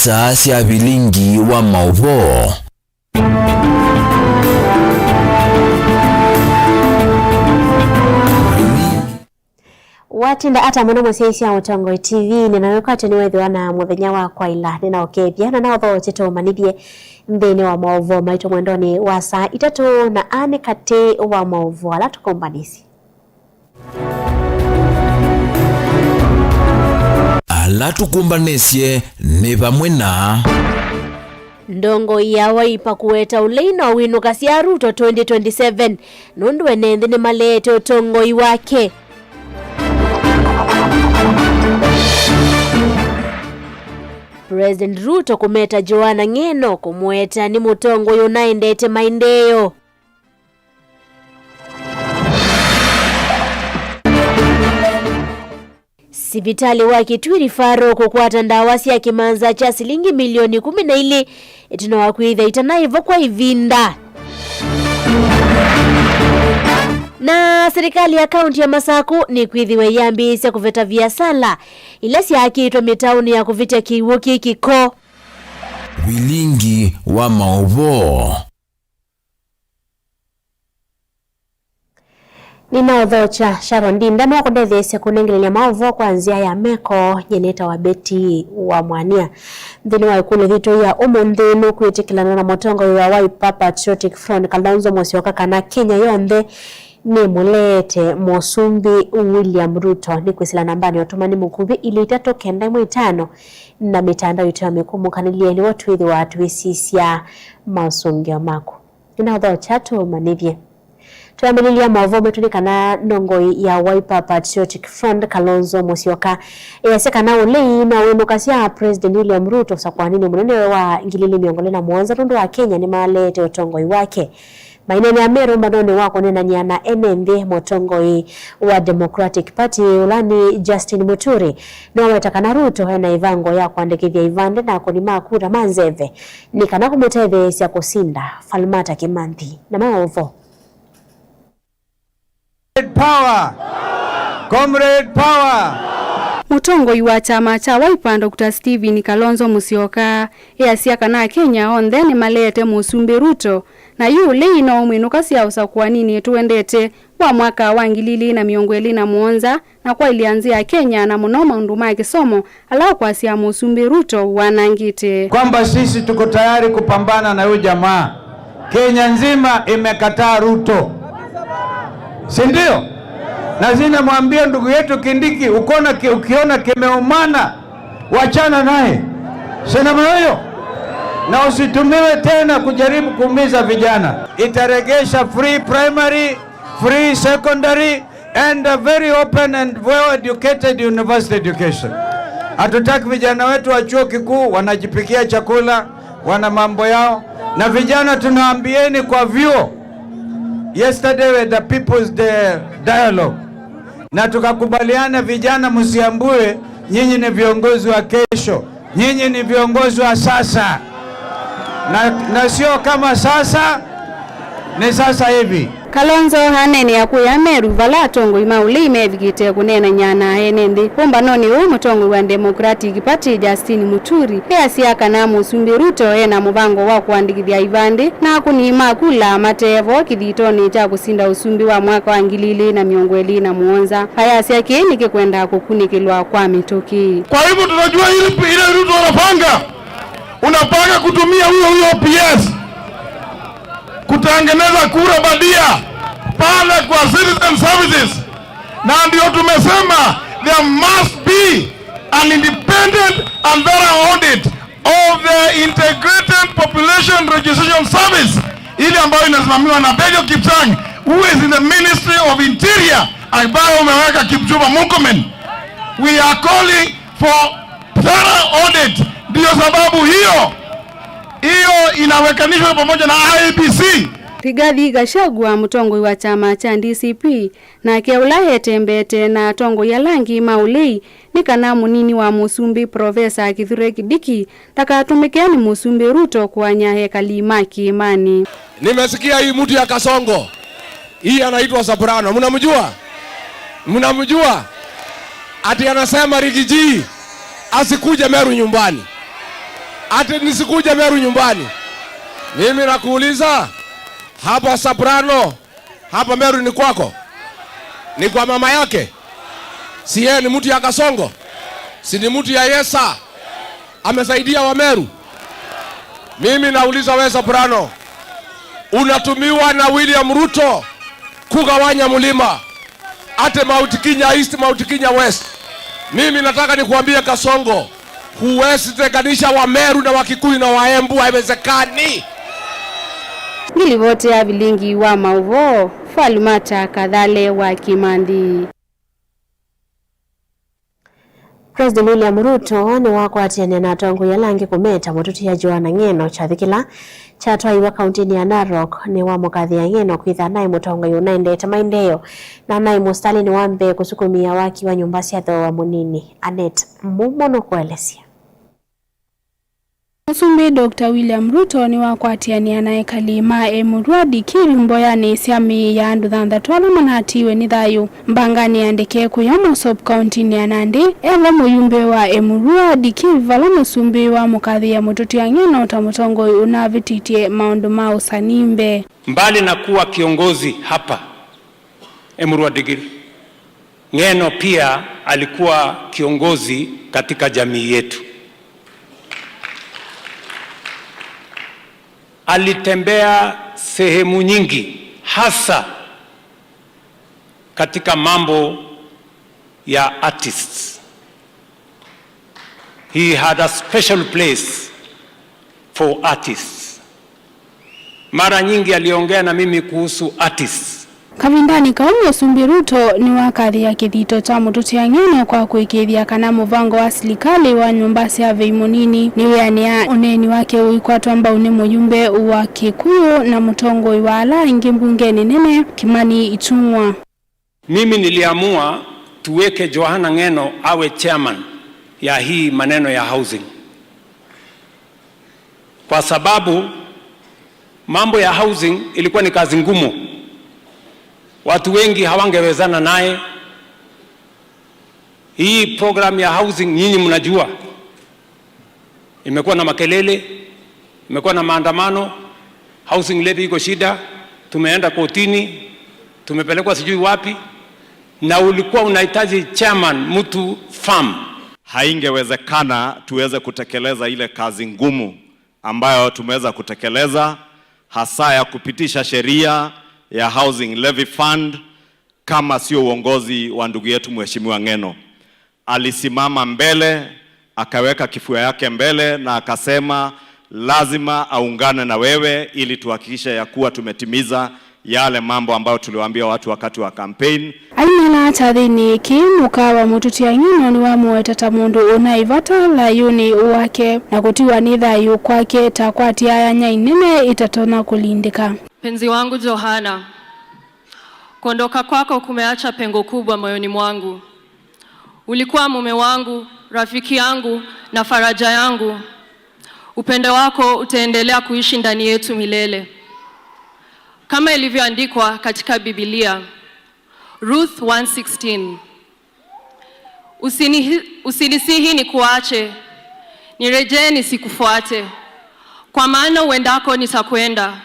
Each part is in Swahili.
saa cia bilingi wa mauvo. Watinda ata muno museisi ya Mutongo TV ninaweka teniwethiwa na muthenya wa kwaila ninaokethia na naotho chito manithie nthini wa mauvo maito mwendoni wa saa 3 na ane kati wa mauvo ala tukombanisi ala tukumbanisye ni pamwe na ndongo ya Wiper kuweta uleina winuka cia Ruto 2027 nundu enenthi ni malete utongoi wake. President Ruto kumeta Joanna Ng'eno kumweta ni mutongo yunaendete maendeleo. Sibitali wa Kitui Faro kukwata ndawa cia kimanza cha silingi milioni 12 itino wakwitha itanaivo kwa ivinda. Na serikali ya kaunti ya Masaku ni kwithiwe yambisya kuveta biasala ila siakitwa mitauni ya kuvitia kiwuki kiko bilingi wa mauvo. Ninaodhocha Sharon Dinda na kudethesya kunengelea mauvo kwanzia ya meko nyeneta wa beti wa mwania nthini wa ikulu hito ya umunthinu kwitikilana na mutongo wa Wiper Patriotic Front Kalonzo Musyoka kana Kenya yonthe ni mulete Musumbi William Ruto ni kwisila nambani otumani mukubi ili 395 na mitandao ito ya mikumukanilie ni watuithi wa atuisisya mausungio maku. Ninaodhocha tu manivye tuambililia mauvo metunikana nongoi ya Wiper Patriotic Front Kalonzo Musyoka yasekana ulei na winuka cia President William Ruto sakwanini munene wa ngilili miongole na mwanza rundu wa Kenya ni malete utongoi wake. Mainene ya meru manone wako nena nyana enenthi mutongoi wa Democratic Party ulani Justin Muturi na watakana Ruto hena ivango ya kuandikithia ivande na kunima kura manzeve ni kana kumutethesya kusinda Falmata Kimanthi na mauvo. Power. Comrade power. Mutongoi wa chama cha Wiper Dr. Stephen Kalonzo Musyoka yasiaka na Kenya onthe ni malete Musumbi Ruto na yule ino mwinuka cia usakwanini tuendete wa mwaka wa 2027 na kwa ilianzia Kenya na muno maundu ma kisomo ala kwa cia Musumbi Ruto wanangite kwamba sisi tuko tayari kupambana na huyu jamaa. Kenya nzima imekataa Ruto, si ndio? Na zina mwambia ndugu yetu Kindiki ukiona kimeumana wachana naye, sina moyo na usitumiwe tena kujaribu kuumiza vijana. Itaregesha free primary, free secondary and a very open and well educated university education. Hatutaki vijana wetu wa chuo kikuu wanajipikia chakula, wana mambo yao, na vijana tunaambieni kwa vyuo. Yesterday with the people's dialogue na tukakubaliana vijana msiambue nyinyi ni viongozi wa kesho, nyinyi ni viongozi wa sasa na sio kama sasa ni sasa hivi. Kalonzo hanene ya kuya meru vala tongo imauli mevigite kunena nyana enende pombanoni mutongo wa Democratic Party Justin Muturi yasiaka na Musumbi Ruto ena mubango wa kuandikithia ivande na kunima kula matevo kithitoni cha kusinda usumbi wa mwaka wa 2027 haya siake kwenda kukunikilwa kwa mitoki. Kwa hivyo tunajua ile Ruto unapanga kutumia huyo PS kutengeneza kura badia pale kwa citizen services, na ndio tumesema there must be an independent and thorough audit of the integrated population registration service ile ambayo inasimamiwa na Bejo Kipsang who is in the Ministry of Interior ambayo umeweka Kipchumba Murkomen. We are calling for thorough audit. Ndio sababu hiyo inawekanishwa pamoja na IEBC. Rigathi Gachagua mutongoi wa chama cha DCP na keula tembete na tongo ya langi maulei ni kana munini wa Musumbi Profesa Kithure Kindiki takatumikiani Musumbi Ruto kuanya hekalima Kiimani. Nimesikia hii mtu ya Kasongo hii anaitwa Soprano, mnamjua ati anasema Rigiji asikuje Meru nyumbani. ati nisikuja Meru nyumbani. Mimi nakuuliza, hapa Soprano, hapa Meru ni kwako? Ni kwa mama yake? Si yeye ni mtu ya Kasongo? Si ni mtu ya Yesa? Amesaidia wa Meru? Mimi nauliza wewe Soprano, unatumiwa na William Ruto kugawanya mlima, ate Mount Kenya East, Mount Kenya West. Mimi nataka nikuambie Kasongo, huwezi tenganisha wa Meru na Wakikuyu na Waembu, haiwezekani. Ngilivotea vilingi wa mauvo, Falmata Kadhale wa Kimandi. President William Ruto ni wakwatiania na atongo ya langi kumeta mututi ya Joana Ng'eno chathikila chatwaiwa kauntini ya Narok ni wa mukathi ya Ng'eno kwitha nai mutongo yunaendete maendeleo na nai mustali ni wambe kusukumia waki wa nyumba cia thoa munini. Anet Mumono kuelesia. Musumbi Dr. William Ruto ni wakwatiania nae kalima Emurwadi Kirimbo yani siami ya andu thanthatu manatiwe ni thayu mbangani andike kuya Mosop County ya Nandi eva muyumbe wa Emurwadi Kivala musumbi wa mukathi ya mututi ya Ng'eno ta mutongo unavititie maundu ma usanimbe. Mbali na kuwa kiongozi hapa Emurwadi Ng'eno pia alikuwa kiongozi katika jamii yetu. Alitembea sehemu nyingi hasa katika mambo ya artists. He had a special place for artists. Mara nyingi aliongea na mimi kuhusu artists. Kavindani kaumu Musumbi Ruto ni wakathi ya kithito cha mututi ya Ng'eno kwa kuikithia kana muvango wa serikali wa nyumba cia bei munini ni wiania uneni wake uikwatwa mbau ni muyumbe wa Kikuyu na mutongoi wa ala ingi mbungeni nene Kimani Ichung'wa. Mimi niliamua tuweke Joana Ng'eno awe chairman ya hii maneno ya housing, kwa sababu mambo ya housing ilikuwa ni kazi ngumu. Watu wengi hawangewezana naye. Hii program ya housing nyinyi mnajua imekuwa na makelele, imekuwa na maandamano, housing levy iko shida, tumeenda kotini, tumepelekwa sijui wapi, na ulikuwa unahitaji chairman mtu firm. Haingewezekana tuweze kutekeleza ile kazi ngumu ambayo tumeweza kutekeleza, hasa ya kupitisha sheria ya Housing Levy Fund kama sio uongozi wa ndugu yetu Mheshimiwa Ng'eno. Alisimama mbele, akaweka kifua yake mbele na akasema lazima aungane na wewe ili tuhakikishe ya kuwa tumetimiza yale mambo ambayo tuliwaambia watu wakati wa campaign. Aina tathini kimuka wa mututi ya Ng'eno ni wa muetata mundu unaivata la yuni wake na kutiwa ni thayu kwake takwati aya nyainene itatona kulindika. Penzi wangu Johana, kuondoka kwako kumeacha pengo kubwa moyoni mwangu. Ulikuwa mume wangu, rafiki yangu na faraja yangu. Upendo wako utaendelea kuishi ndani yetu milele. Kama ilivyoandikwa katika Biblia, Ruth 1:16. Usinisihi ni kuache, nirejee nisikufuate. Kwa maana uendako nitakwenda,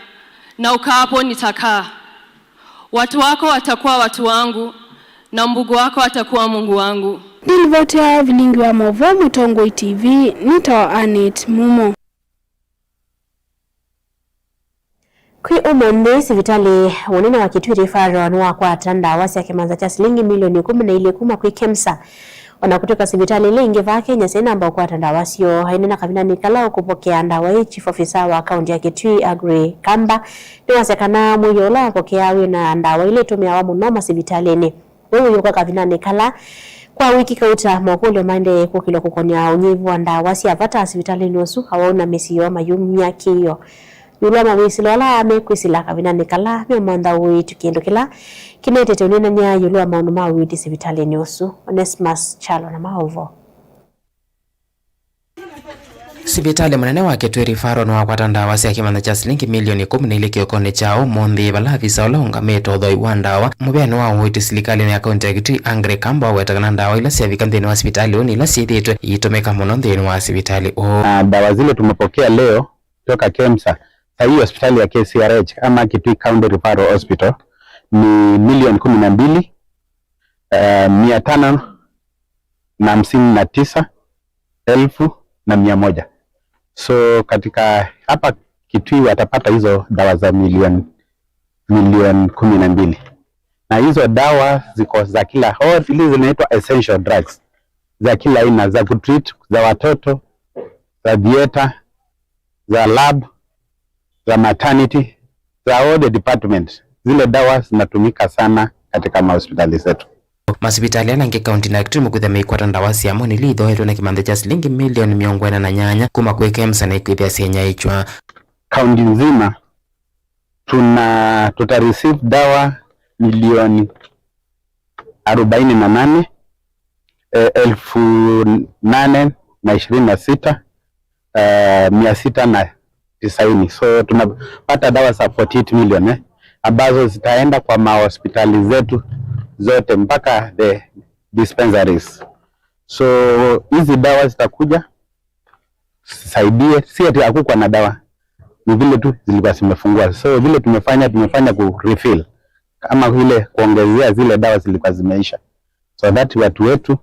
na ukaapo nitakaa. Watu wako watakuwa watu wangu, na Mungu wako atakuwa Mungu wangu. Nilivotea vilingi wa Movo Mutongo TV, nito Anet Mumo. Kwi umende sivitali unene wa Kitui Referral wa kwa tanda ya kimanza cha shilingi milioni 10 na ile 10 kwi KEMSA. Ona kutoka sivitali lingi va Kenya sena ambao kwa tanda wasio hainena kabina nikalao kupokea ndawa chief officer wa kaunti ya Kitui Agri Kamba ni wasekana muyola pokea wina ndawa ile tumia wa munoma sivitalini. Wewe yuko kabina nikala kwa wiki kauta mwakule mande kukilo kukonya unyivu wa ndawa si apata sivitalini osu hawaona mesiyo mayumya kiyo. Yulama wisilola amekwisila kabina nikala mwanda uitu kiendokila kinetete unena nya yulama unuma uiti sivitalini osu. Onesmus Chalo na Mahovo. sibitali munene wa Kitui Referral no akwata ndawa cia kimanda cha cilingi milioni 10 ili kiokoni chao mondi bala afisa ulongamite uthoi wa ndawa mubeni wa witi serikali ya kaunti ya Kitui Angre Kamba wetagana ndawa ila ciavika nthini wa sibitali uni ila ciithitwe itumika muno nthini wa sibitali dawa zile tumepokea leo kutoka KEMSA hii hospitali ya KCRH ama Kitui County Referral Hospital ni milioni 12,559,100. So katika hapa Kitui watapata hizo dawa za milioni 12. Na hizo dawa ziko za kila zile zinaitwa essential drugs za kila aina, za kutreat, za watoto, za dieta, za lab, za maternity, za all the department. Zile dawa zinatumika sana katika hospitali zetu. Masibitali yanange kaunti na Kitui mukuthe meikwata ndawa cia moni lithoetwo na kimanda cha cilingi milioni 48 kuma kwi KEMSA na ikwithia cienya ichwa. Kaunti nzima tuta receive dawa milioni 48,826,690. So tunapata dawa za 48 million ambazo zitaenda kwa mahospitali zetu zote mpaka the dispensaries. So hizi dawa zitakuja saidie, si ati hakukuwa na dawa, ni vile tu zilikuwa zimefungwa. So vile tumefanya ku refill kama vile kuongezea zile dawa zilikuwa zimeisha, so that watu wetu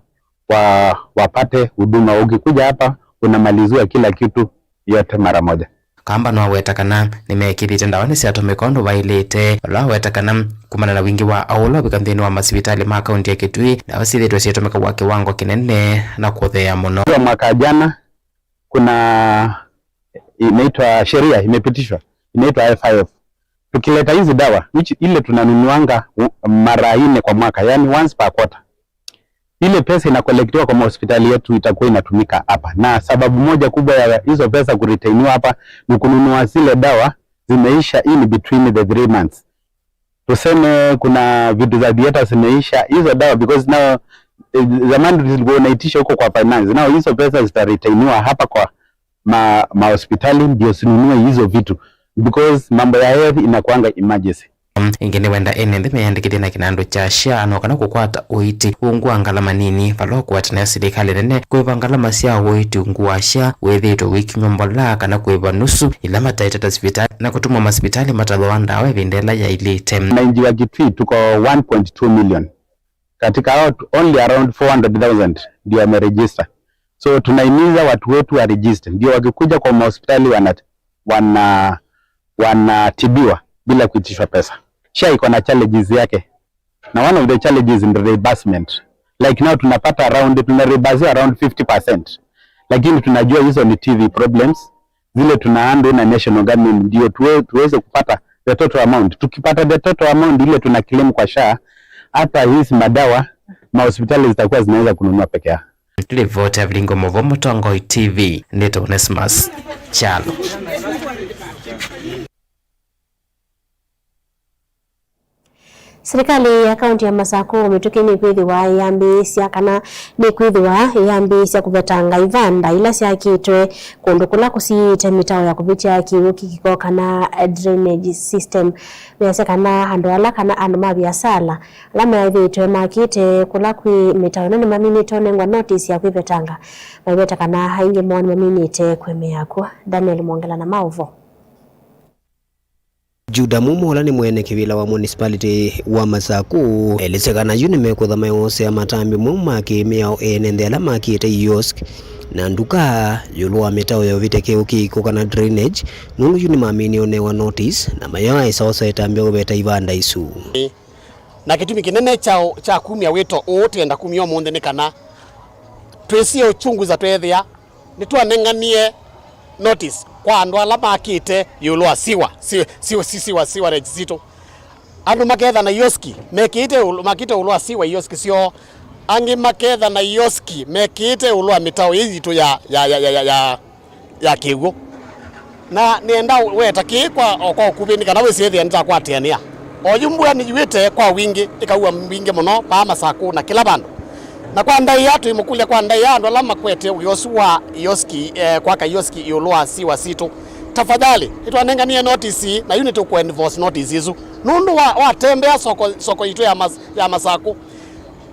wapate huduma. Ukikuja hapa unamaliziwa kila kitu yote mara moja. Kamba no wetakana nimekithite ndawa ni ciatumika undu wailite la wetakana kumana na wingi wa aulo bikanthini wa masibitali ma kaunti ya Kitui dawa cithitwe ciatumika kwa kiwango kinene na kuthea muno. Mwaka jana kuna inaitwa sheria imepitishwa inaitwa FIF. Tukileta hizi dawa ile tunanunuanga mara 4 kwa mwaka, yani once per quarter. Ile pesa inakolektiwa kwa hospitali yetu itakuwa inatumika hapa. Na sababu moja kubwa ya hizo pesa kuretainiwa hapa ni kununua zile dawa zimeisha in between the 3 months. Tuseme kuna vitu za dieta zimeisha hizo dawa, because now zamani zilikuwa inaitisha huko kwa finance. Now hizo pesa zitaretainiwa hapa kwa hospitali ndio sinunue hizo vitu, because mambo ya health inakuanga emergency. Ingene wenda ene meandikite na kinando cha SHA no kana kukwata uiti ungwa ngalama nini falo kwata na serikali nene kweva ngalama cia uiti ungwa SHA wethito wiki nyombola kana kweva nusu ila mataita hospitali na kutuma hospitali matalo ndawa vindela ya ilite. Na inji wa Kitui tuko 1.2 million. Katika only around 400,000 ndio wameregister. So tunaimiza watu wetu wa register ndio wakikuja kwa hospitali wanatibiwa bila kuitishwa pesa. SHA iko na challenges yake, na one of the challenges in the reimbursement. Like now tunapata tunareimburse around 50%, lakini tunajua hizo ni TV problems zile tunahandle na national government ndio tuweze kupata the total amount. Tukipata the total amount ile tuna claim kwa SHA, hata hizi madawa hospitali zitakuwa zinaweza kununua peke yao. Ripoti ya Vilingo Movomo Tongoi TV Neto Onesmus Chalo. Serikali ya kaunti ya Masako umetukini kwithiwa yambisia kana ni kwithiwa yambisia kubetanga ivanda ila ciakitwe kundu kula kusite mitao ya kupitia kiuki kiko kana drainage system bese kana handu ala kana andu mabiasala alama yaithitwe makite kula kwi mitao nene maminite onengwa notice ya kwibetanga maibeta kana haingi mwani maminite kwemeyakwa. Daniel Mwongela na Mauvo. Juda Mumola ni mwene kivila wa municipality wa Masaku elisekana yuni mekutha mayose ya matambi mumaki miao enende ala makite yosk na nduka yulu wa mitao ya vite keuki kukana drainage nunu yuni mamini onewa notice na mayawa isaosa etambia ubeta ivanda isu na kitumi kinene cha kumia weto ote enda kumia monde nekana twesio chungu za twethia nitua nenganie notice kwa andu ala makite yulu asiwa siwa rejizito andu maketha na yoski mekite makite ulu asiwa yoski sio angi maketha na yoski mekite ulu mitao hizi tu ya kiugo na nienda weta ki kwa kubini kana wesiethia nita kwatiania oyumbua ni yuite kwa wingi ikaua wingi muno pa Masaku na kila bandu na kwa ndai yatu imukulia kwa ndai ya ndo lama kwete uyosua yoski kwa kayoski iolua si wasitu tafadhali itwanenganie notice na unit ku enforce notice izu nundu wa tembea soko itu ya Masaku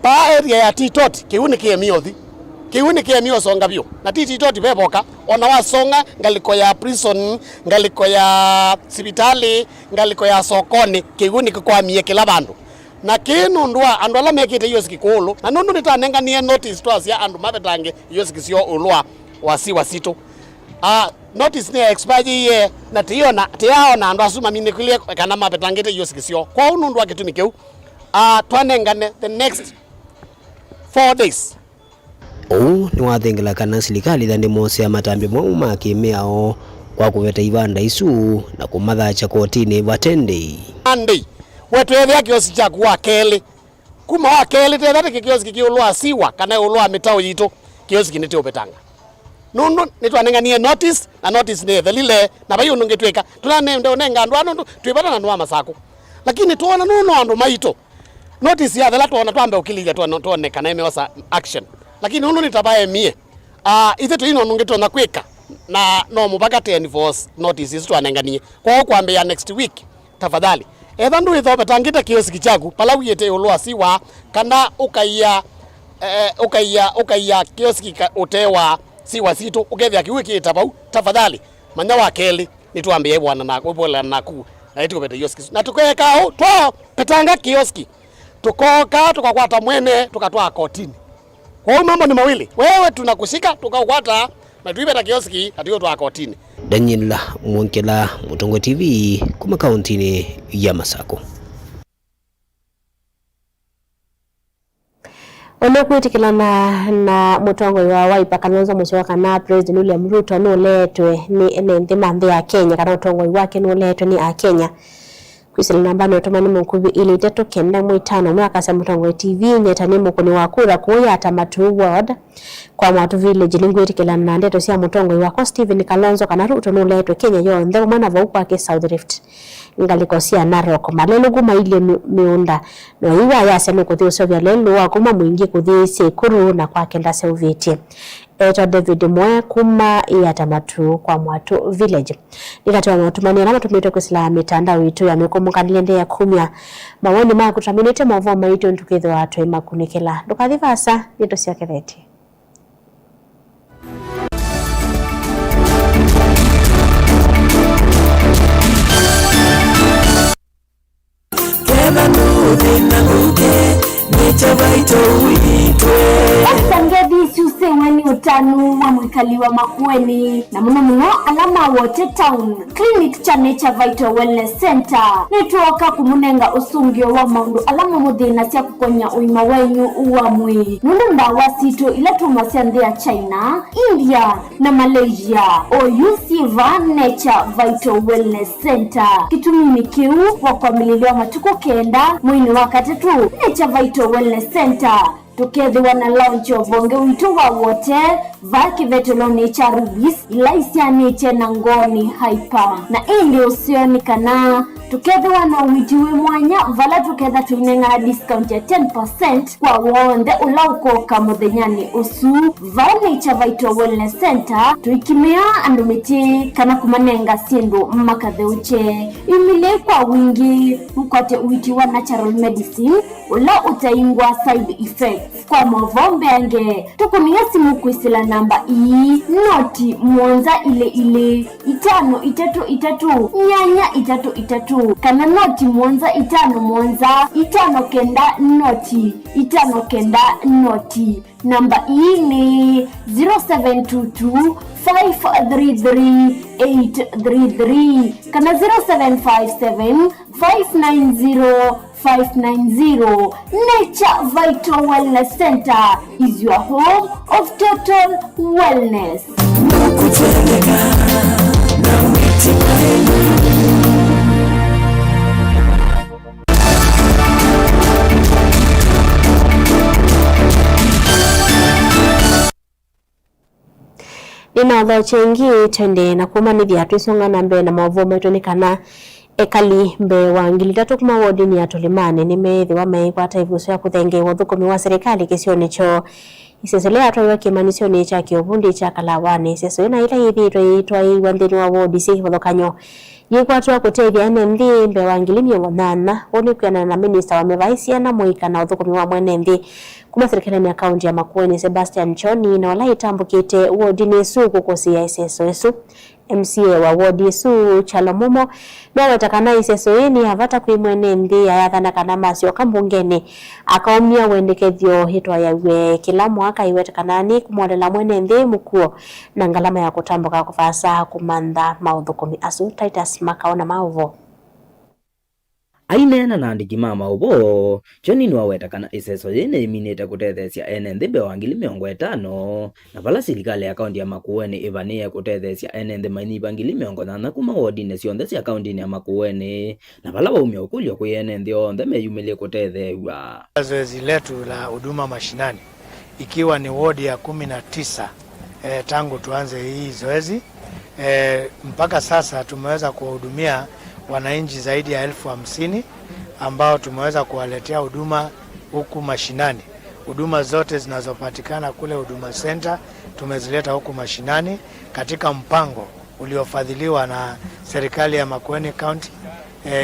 pa area ya Titoti kiuni kiemiothi kiuni kiemio songa bio na Titoti beboka ona wasonga ngaliko ya prison ngaliko ya sibitali ngaliko ya sokoni kiuni kwa miekela bandu na kinu ndwa andu ala mekite yoski kulu na nundu nitanenganie notice twas ya andu mabetange yoski sio ulwa wasi wasitu notice ne expire ye na tiona tiaona andu asuma minikulie kana mabetangite yoski sio kwa unundu wa kitumi keu twanengane the next 4 days ni wathengela kana serikali thande mose ya matambi mwauma kimiao kwa kuveta ibanda isu na kumathacha kotini batende andi wetu ethia kiosi cha kwa kele kuma wa kele tethate kiosi kikiulwa siwa kana ulwa mitao yito kiosi kinete obetanga nundu nitwanenganie notice na notice ne thelile na bayo nungetweka tulane ndo nenga andu andu twibata na nwa Masaku lakini tuona nuno andu maito notice ya thela tuona twambe ukilile tuone kana imeosa action lakini nundu nitabaye mie ithe tu ino nungetona kweka na no mubaka 10 force notice isu twanenganie kwa kwambe ya next week tafadhali etha ndu ithobe tangite kioski chaku pala uyete ulwa siwa kana ukaiya kioski utewa siwa sito ukethia kiwiki itabau tafadhali manya wa keli nituambie bwana na kubola naku na itukopeta kioski na tukeka twa petanga kioski tukoka tukakwata mwene tukatwa kotini kwa mambo ni mawili wewe tunakushika tukakwata na tuibeta kioski atiyo twa kotini. Daniel Mwonkela, Mutongo TV, kuma kauntini ya Masaku. Ono kwitikilana na Mutongo wa Wiper Kalonzo Musyoka na President William Ruto no letwe ni nthi manthe ya Kenya kana utongo wake no letwe ni a Kenya kwisila namba no tomani mukubi ili teto kenda mwitano mwaka sa Mutongo TV nyetani mukuni wa kura kuya atamatu ward kwa mwatu village lingwitikilana na ndeto sia Mutongo wa Stephen Kalonzo kana Ruto no letwe Kenya yonthe mwana vauko ke South Rift ngaliko sia Narok malelo guma ile miunda no iwa yase no kuthi usovya lelo wa kuma mwingi kuthi Sekuru na kwa kenda Seuviti eto David Moya kuma iatamatu kwa mwatu village nikatoa matumani na matumito kwisila mitandao itu ya mekumuka nilende ya kumya mawoni maa kutaminite mavuwa maito ntukidho watu ima kunikela ndukathivasa nito siya keveti Sangedi susewani utanu wa mwikali wa Makueni na muno alama wote town clinic cha Nature Vital Wellness Center nituoka kumunenga usungio wa maundu alama muthina cia kukonya uima wenyu uamwi nundu ndawa sito ila tumasia nthi ya China, India na Malaysia oyusiva Nature Vital Wellness Center kitumini kiu wa kwa mililio matuko kenda mwini wakati tu Nature Vital Wellness Center tukethiwa na launch bonge witu wa wote vaki vetoloni cha rubis ila isianiche na ngoni hyper na ili usioni kana tukethiwa na witiwe mwanya vala tuketha tuinenga discount ya 10% kwa wonde ulauko kamuthenyani usu vani cha Vital Wellness Center tuikimea andumiti kana kumanenga sindu makadheuche imile kwa wingi mkwate witiwa natural medicine ula utaingwa side effects kwa mavombe ange tukunia simu kuisila namba noti mwanza ile 533 nyanya 33 kana noti mwanza 5 mwanza 5 kenda noti 5 kenda noti namba ni 0722 533 kana 0757 590 590. Nature Vital Wellness Center is your home of total wellness. Nina dho chengi tende na kuma ni dia twisonga na mbe na mavu meto ni kana ekali mbe wangili tatu kuma wodi ni atolimane ni methi wa mei kwa taivuso ya kuthenge wathukumi wa serikali kisioni cho isesele atwa kimanisio ni cha kiobundi cha Kalawani seso ina ila ithiro itwa iwanthini wa wodi si wathokanyo yikwatwa kutethia NND mbe wangili miongo nana woni kwiana na minista wa mevaisia na muika na uthukumi wa mwene nthi kuma serikali ya kaunti ya Makueni Sebastian Choni na wala itambukite wodi ni su kukosia iseso esu MCA wa wodi su Chalomumo na watakana iseso ni havata kuimwene nthi ayathana kana masio kambungeni akaomia wendekethio hitwa yawe kila mwaka iwetekanani kumwonela mwene nthi mukuo na ngalama ya kutambuka kufasa kumantha mauthukumi asu. Titus Makaona Mauvo ainena na andiki mama ubo Johnny ni wawetakana iseso yene iminete kutethesia NND mbe wangili miongo 5 na vala serikali ya kaunti ya Makueni ivanie kutethesia NND maini bangili miongo 8 kuma wodi ne cionthe cia kaunti ya Makueni na vala waumia ukulio kwa NND onthe meyumilie kutethewa. Zoezi letu la huduma mashinani ikiwa ni wodi ya 19 tangu tuanze hii zoezi mpaka sasa tumeweza kuwahudumia wananchi zaidi ya 50,000 ambao tumeweza kuwaletea huduma huku mashinani. Huduma zote zinazopatikana kule Huduma Center tumezileta huku mashinani katika mpango uliofadhiliwa na serikali ya Makueni County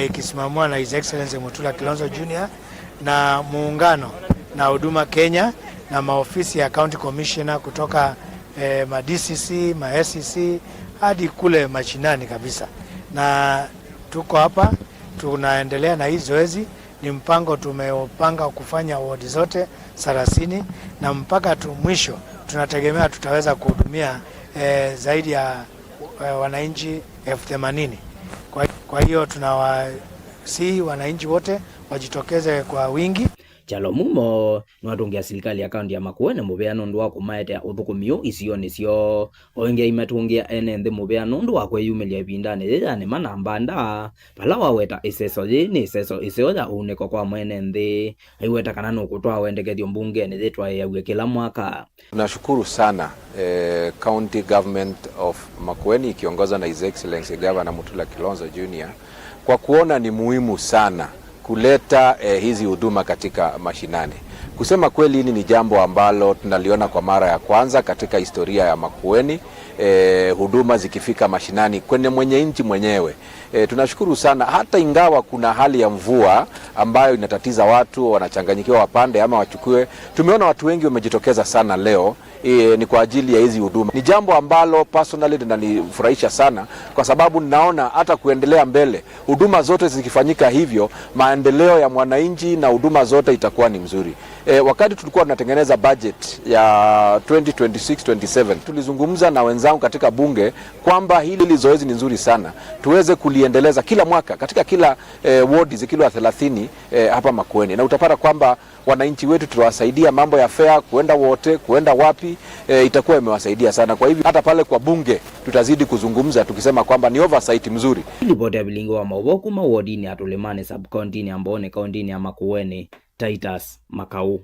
ikisimamiwa na His Excellency Mutula Kilonzo Jr. na muungano na Huduma Kenya na maofisi ya County Commissioner kutoka ma-DCC, ma-SCC hadi kule mashinani kabisa. Na tuko hapa tunaendelea na hii zoezi. Ni mpango tumepanga kufanya wodi zote 30 na mpaka mwisho tunategemea tutaweza kuhudumia zaidi ya wananchi 80,000. Kwa hiyo tunawasihi wananchi wote wajitokeze kwa wingi. Chalomumo nwatungia serikali ya kaunti ya Makueni mubeano ndu wa kumaetea uthukumio isioni cio oingia imatungia NND mubeano ndu wa kweyumilia ibindani ririani manambanda pala waweta iseso yini iseso iseoja uneko kwa mwene nthi aiweta kana nukutwa wendekethio mbungeni ritwa yawe kila mwaka. Tunashukuru sana County Government of Makueni ikiongozwa na His Excellency Governor Mutula Kilonzo Jr. kwa kuona ni muhimu sana kuleta hizi huduma katika mashinani. Kusema kweli hili ni jambo ambalo tunaliona kwa mara ya kwanza katika historia ya Makueni, huduma zikifika mashinani kwenye mwenye nchi mwenyewe. Tunashukuru sana hata ingawa kuna hali ya mvua ambayo inatatiza watu wanachanganyikiwa wapande ama wachukue. Tumeona watu wengi wamejitokeza sana leo ni kwa ajili ya hizi huduma. Ni jambo ambalo personally linanifurahisha sana kwa sababu ninaona hata kuendelea mbele huduma zote zikifanyika hivyo maendeleo ya mwananchi na huduma zote itakuwa ni mzuri. Wakati tulikuwa tunatengeneza budget ya 2026-27 tulizungumza na wenzangu katika bunge kwamba hili zoezi ni nzuri sana tuweze kuliendeleza kila mwaka katika kila ward zikilwa 30 hapa Makueni, na utapata kwamba wananchi wetu tutawasaidia mambo ya fare kuenda wote kuenda wapi itakuwa imewasaidia sana. Kwa hivyo hata pale kwa bunge tutazidi kuzungumza tukisema kwamba ni oversight mzuri. Ripoti ya bilingo wa Mauvo ma wodini atulemane sub county ni ambone county ya Makueni. Titus Makau.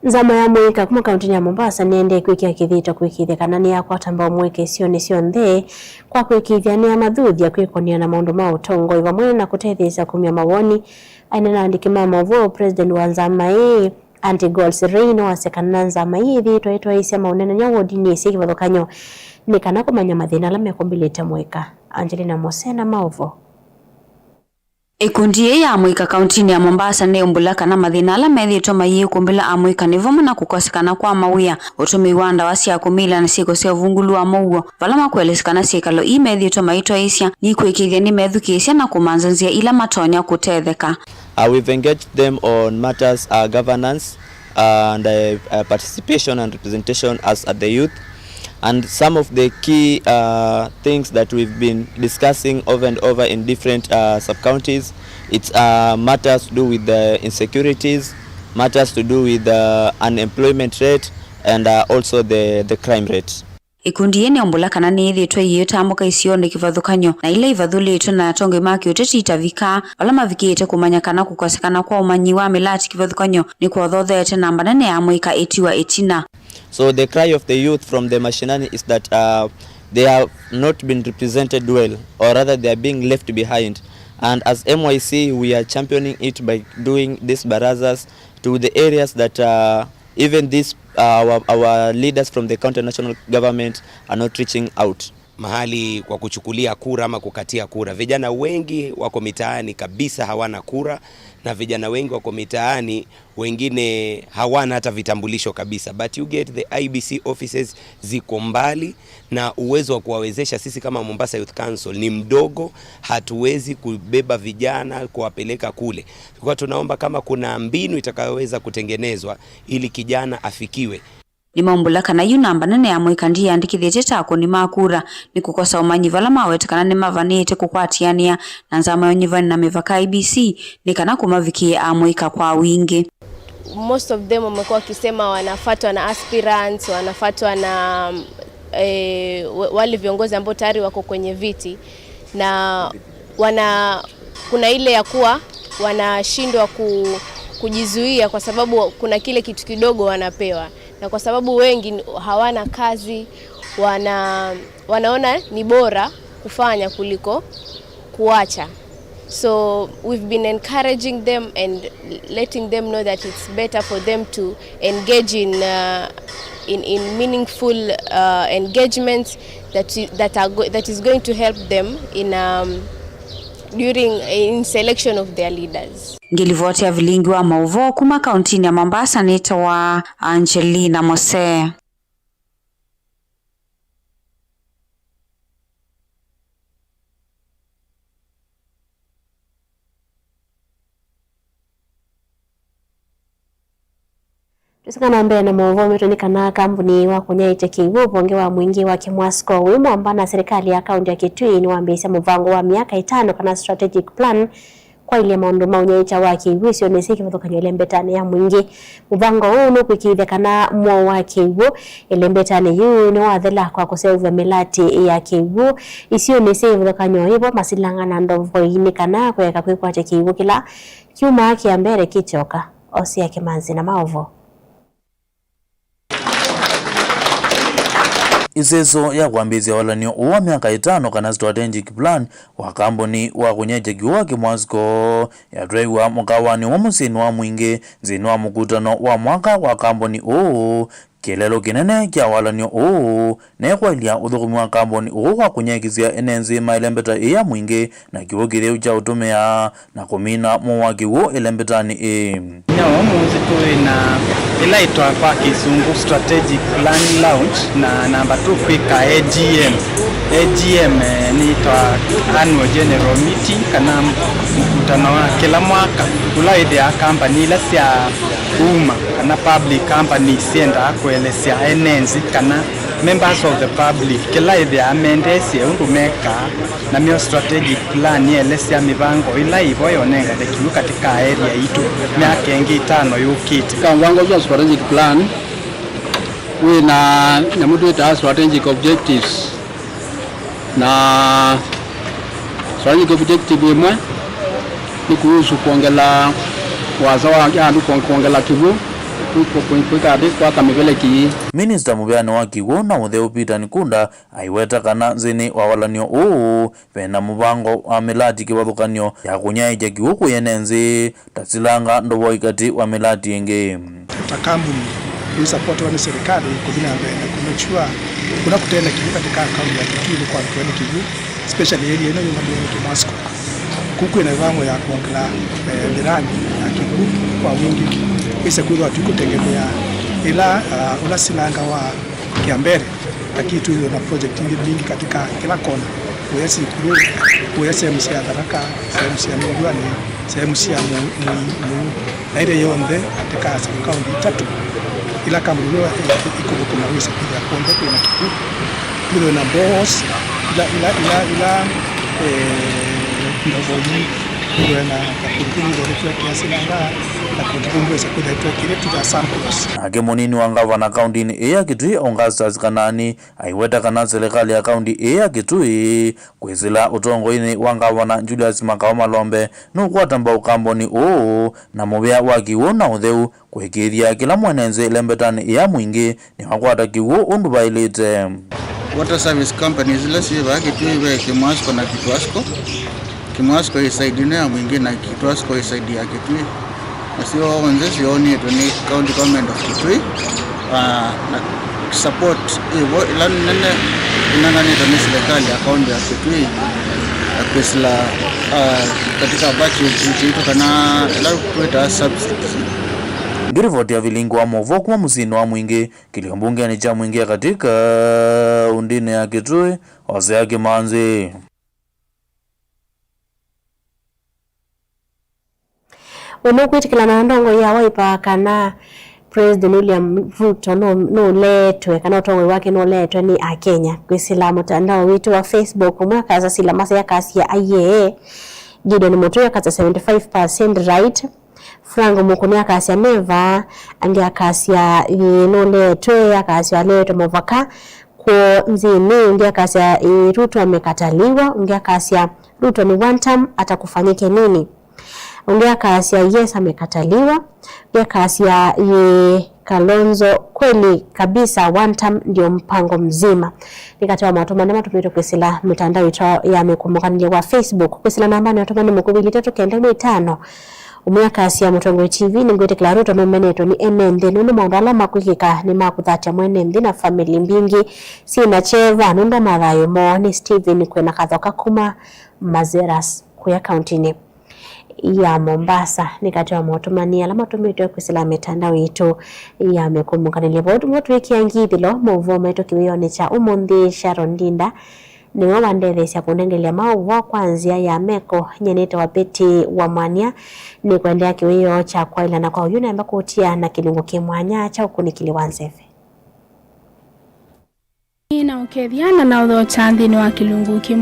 Nzama ya mwika kuma kaunti ya Mombasa niende kwikia kithito kwikithia kana ni yakwa tamba mweke sioni sionthe kwa kwikithia ni amathuthi ya kwikonia na maundu ma utongo iva mwene na kutethisa kumia mawoni aina na andiki mama vo president wa nzama hii Anti-Goals Reino wasekana nzama hii thito itwa isia maunene nya wodini isi kivathokanyo ni kana kumanya mathina la mekombilite mwika. Angelina Mosena Mauvo. Ikundi ya amwika kauntini ya Mombasa ne umbulaka na mathina ala methitwo maiye kumbila amwika nivomo na kukosekana kwa mawia utumi wanda wasia kumila na siko sia vungulu wa mouo vala makwelesekana sikalo i methitwo maitwa isia ni kwikithia ni methukisia na kumanzanzia ila matonya kutetheka. We've engaged them on matters governance and participation and representation as the youth. And some of the key things that we've been discussing over and over in different sub-counties, it's matters to do with the insecurities, matters to do with the unemployment rate, and also the crime rate. Ikundi yene ombulaka na nithitwe yitambuka isione kivathukanyo na ile ivathulitwe na tonge maki uteti itavika wala mavikite kumanyakana kukosekana kwa umanyi wa milati kivathukanyo ni kwa thothete namba nene ya mwika etiwa etina. So the cry of the youth from the mashinani is that they have not been represented well, or rather they are being left behind. And as MYC, we are championing it by doing these barazas to the areas that even these our leaders from the county national government are not reaching out. Mahali kwa kuchukulia kura ama kukatia kura. Vijana wengi wako mitaani kabisa hawana kura, na vijana wengi wako mitaani wengine hawana hata vitambulisho kabisa. But you get the IBC offices ziko mbali, na uwezo wa kuwawezesha sisi kama Mombasa Youth Council ni mdogo, hatuwezi kubeba vijana kuwapeleka kule. Kwa tunaomba kama kuna mbinu itakayoweza kutengenezwa ili kijana afikiwe. Ni maumbula kana yunamba nene ya mwikandi yandikithite tako ni makura ni kukosa umanyi vala mawetekana ni mavanite kukwatiania na nzama yonyivani na mivaka IBC ni kana kumavikie amwika kwa wingi. Most of them wamekuwa wakisema wanafuatwa na aspirants, wanafuatwa na wale viongozi ambao tayari wako kwenye viti, na kuna ile ya kuwa wanashindwa kujizuia kwa sababu kuna kile kitu kidogo wanapewa, na kwa sababu wengi hawana kazi, wanaona ni bora kufanya kuliko kuacha. So we've been encouraging them and letting them know that it's better for them to engage in meaningful engagements that is going to help them in selection of their leaders. Ngilivoti ya vilingi wa mauvo kuma kauntini ya Mombasa nita wa Angelina Mose. Tusikana mbele na mauvo metoni kana kampuni wa kunyaite kiwu bonge wa mwingi wa Kimwasko wimo ambana serikali ya kaunti ya Kitui ni wambisa mvango wa miaka 5 kana strategic plan kwa ile maundu maunyaita wa kiwu sio nesiki kutoka nyole mbetane ya mwingi mvango huu nukuikide kana mwa wa kiwu ile mbetane yu ni wathela kwa kuseuva melati ya kiwu isio nesiki kutoka nyoibo masilanga na ndovo ini kana kweka kwa kiwu kila kiuma kia mbere kichoka Osia Kimanzi na maovo. Iseso ya kuambizia walanio uwa miaka 5 kana strategic plan wa kampuni wa kunyeja kiwa Kimwasko ya draiwa mkawani wa musini wa mwingi zini wa mkutano wa mwaka wa kampuni kilelo kinene kia walanio nekwa ilia uthukumi wa kampuni wa kunyekizia enenzi mailembeta iya mwingi na kiwo kireu cha utumia na kumina mwa kiwo ilembetani Nyawa muzi tuina ilaitwa kwa kizungu strategic plan launch na namba 2 kwika AGM. AGM ni itwa annual general meeting kana mkutano wa kila mwaka ulaidea kampani ila sia umma kana public company sienda kuelezea enenzi kana members of the public kila idea amendesi undumeka na mio strategic plan yelezea mipango ila hivyo yonenga dekiu katika area itu miaka engi 5 yukiti kamwango ya strategic plan we na nyamudu ita strategic objectives na strategic objective imwe ni kuhusu kuongela wazo wa yandu kuongela kivu kwa kamivele ki Minister mubeano wa kiwo na Mutheu Peter Nikunda aiweta kana zini wa walanio pena mubango wa melati kiwathukanio ya kunyaija kiwo kuyenenzi tasilanga ndobo ikati wa melati yenge takambuni ni support wa serikali kudina mbele kumechua kuna kutenda kivu katika kaunti ya Kitui kwa kwani kivu especially area ino nyumba ya Kimwasko kuku ina vango ya kuongela miradi ya kivu kwa wingi kisa kuwa tukutegemea ila unasilanga wa Kiambere lakini tu na project nyingi katika kila kona uwezi kuru uwezi msia daraka msia mugwani sehemu sia na ile yonde katika kaunti 3 ila kama ndio iko kuna uwezi kuja kuomba kuna kitu ndio na boss ila ndio Ake munini wa ngavana kaunti ya Kitui Augustus Kanani aiweta kana serikali ya kaunti ya Kitui kwezila utongoini wa ngavana Julius Makao Malombe nukwatamba ukamboni na mubea wa kiwo na Mutheu kwekeria kila mwenenzi lembetani ya mwingi ni wakwata kiwo undu bailite water service companies zile siva kitui Kimwasco na Kitwasco. Kimwasco isaidia mwingine na Kitwasco isaidia Kitui. Sio wanzesi oni ni county government of Kitui na support hivyo ila nene inangani ni serikali ya kaunti ya Kitui akisla katika budget yetu kana ila kuita subsidies. Ngirivoti ya vilingo wa movo kwa musino wa mwingi kiliombunge ni cha mwingi katika undine ya Kitui wase yake manzi. Unokwitikila na ndongo ya Wiper kana President William Ruto no letwe kana utongo wake no letwe ni a Kenya kwisila mtandao wetu wa Facebook mwaka za sila masa ya kasi ya IAA Gideon Mutuya kata 75% right Frango Mukunia kasi ya Meva angia kasi ya no letwe ya kasi ya letwe Movaka kwa nzini ungia kasi ya Ruto amekataliwa ungia kasi ya Ruto ni one term atakufanyike nini. Ongea kasi ya yes amekataliwa. Ongea kasi ya Kalonzo kweli kabisa one term ndio mpango mzima. Nikatoa matomana tupito kwesila mitandao ya mekumbukanile wa Facebook kwesila nambani watomani mkubili 395. Umia kasi ya Mutongo TV ni ngwete kila Ruto memeneto ni enende nunu maundala makwikika ni makuthatia mwene mdi na family mbingi sina cheva nunda madhayo mo ni Steven kwena kathoka kuma Mazeras kuya countini ya Mombasa nikatoa motomani alama tumito kwisila mitandao yetu ya mekumbukanile bodu wiki yangithilo muvoma ito kiwione cha umundi Sharon Ndinda ni wandethesya kunengelea mauvo kwanzia ya meko nyeneta wa Beti wa Mwanya ni kuendea kiwiyo cha kwaila na kwa uyune ambako utia na kilungu kimwanya cha ukunikili wanzefe. Ina ukethiana na udho chanthi ni wa kilungu kimwanya.